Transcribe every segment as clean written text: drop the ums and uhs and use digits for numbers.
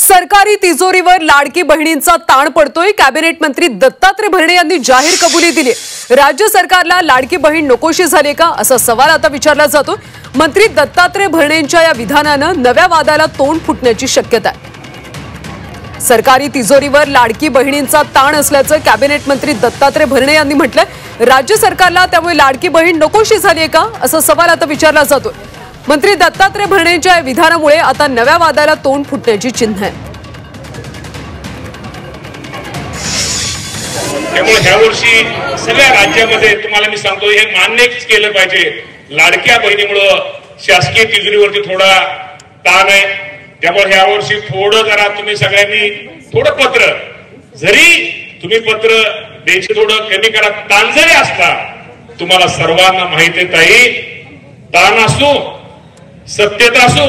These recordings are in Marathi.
सरकारी तिजोरीवर लाडकी बहिणींचा ताण पडतोय। कॅबिनेट मंत्री दत्तात्रय भरणे यांनी जाहीर कबुली दिली। राज्य सरकारला लाडकी बहीण नकोशी झाली का असा सवाल आता विचारला जातो। मंत्री दत्तात्रय भरणेंच्या या विधानानं नव्या वादाला तोंड फुटण्याची शक्यता आहे। सरकारी तिजोरीवर लाडकी बहिणींचा ताण असल्याचं कॅबिनेट मंत्री दत्तात्रय भरणे यांनी म्हटलंय। राज्य सरकारला त्यामुळे लाडकी बहीण नकोशी झाली का असा सवाल आता विचारला जातो। मंत्री दत्तात्रय भरणेंच्या विधानामुळे आता नव्या वादाला तोंड फुटण्याची चिन्ह आहे। त्यामुळे ह्या वर्षी सगळ्या राज्यामध्ये तुम्हाला मी सांगतो हे मान्यच केलं पाहिजे, लाडक्या बहिणीमुळे शासकीय तिजोरीवरती थोडा ताण आहे। त्यामुळे ह्या वर्षी थोडं जरा तुम्ही सगळ्यांनी थोडं पत्र जरी तुम्ही पत्र द्यायचे थोडं कमी करा। ताण जरी असला तुम्हाला सर्वांना माहिती आहे ताई, ताण असो सत्तेत असो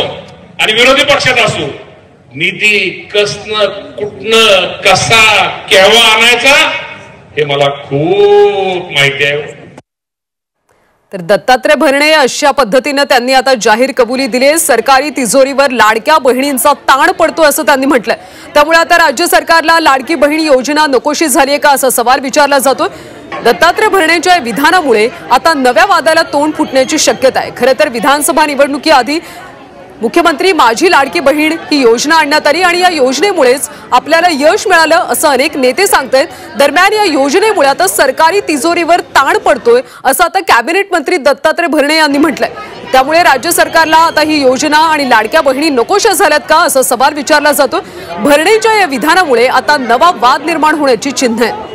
आणि विरोधी पक्षात असो, निधी कसनं कुठनं कसा केव्हा आणायचा हे मला खूप माहिती आहे। तर दत्तात्रय भरणे अशा पद्धतीने त्यांनी आता जाहीर कबुली दिली। सरकारी तिजोरीवर लाडक्या बहिणींचा ताण पडतो असं त्यांनी म्हटलंय। त्यामुळे आता राज्य सरकारला लाडकी बहीण योजना नकोशी झाली का असा सवाल विचारला जातो। दत्तात्रय भरणेंच्या विधानामुळे आता नव्या वादाला तोंड फुटण्याची शक्यता आहे। खरं तर विधानसभा निवडणुकीआधी मुख्यमंत्री माझी लाडकी बहीण ही योजना आणण्यात आली आणि या योजनेमुळेच आपल्याला यश मिळालं असं अनेक नेते सांगतायत। दरम्यान या योजनेमुळे आता सरकारी तिजोरीवर ताण पडतोय असं आता कॅबिनेट मंत्री दत्तात्रय भरणे यांनी म्हटलंय। त्यामुळे राज्य सरकारला आता ही योजना आणि लाडक्या बहिणी नकोशा झाल्यात का असा सवाल विचारला जातो। भरणेंच्या या विधानामुळे आता नवा वाद निर्माण होण्याची चिन्ह आहे।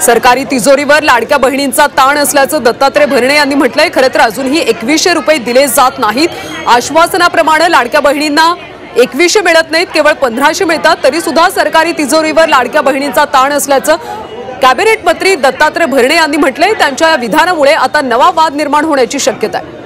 सरकारी तिजोरीवर लाडक्या बहिणींचा ताण असल्याचं दत्तात्रय भरणे यांनी म्हटलंय। खरं तर अजूनही 2100 रुपये दिले जात नाहीत। आश्वासनाप्रमाणे लाडक्या बहिणींना 2100 मिळत नाहीत, केवळ 1500 मिळतात। तरी सुद्धा सरकारी तिजोरीवर लाडक्या बहिणींचा ताण असल्याचं कॅबिनेट मंत्री दत्तात्रय भरणे यांनी म्हटलंय। त्यांच्या विधानामुळे आता नवा वाद निर्माण होण्याची शक्यता आहे।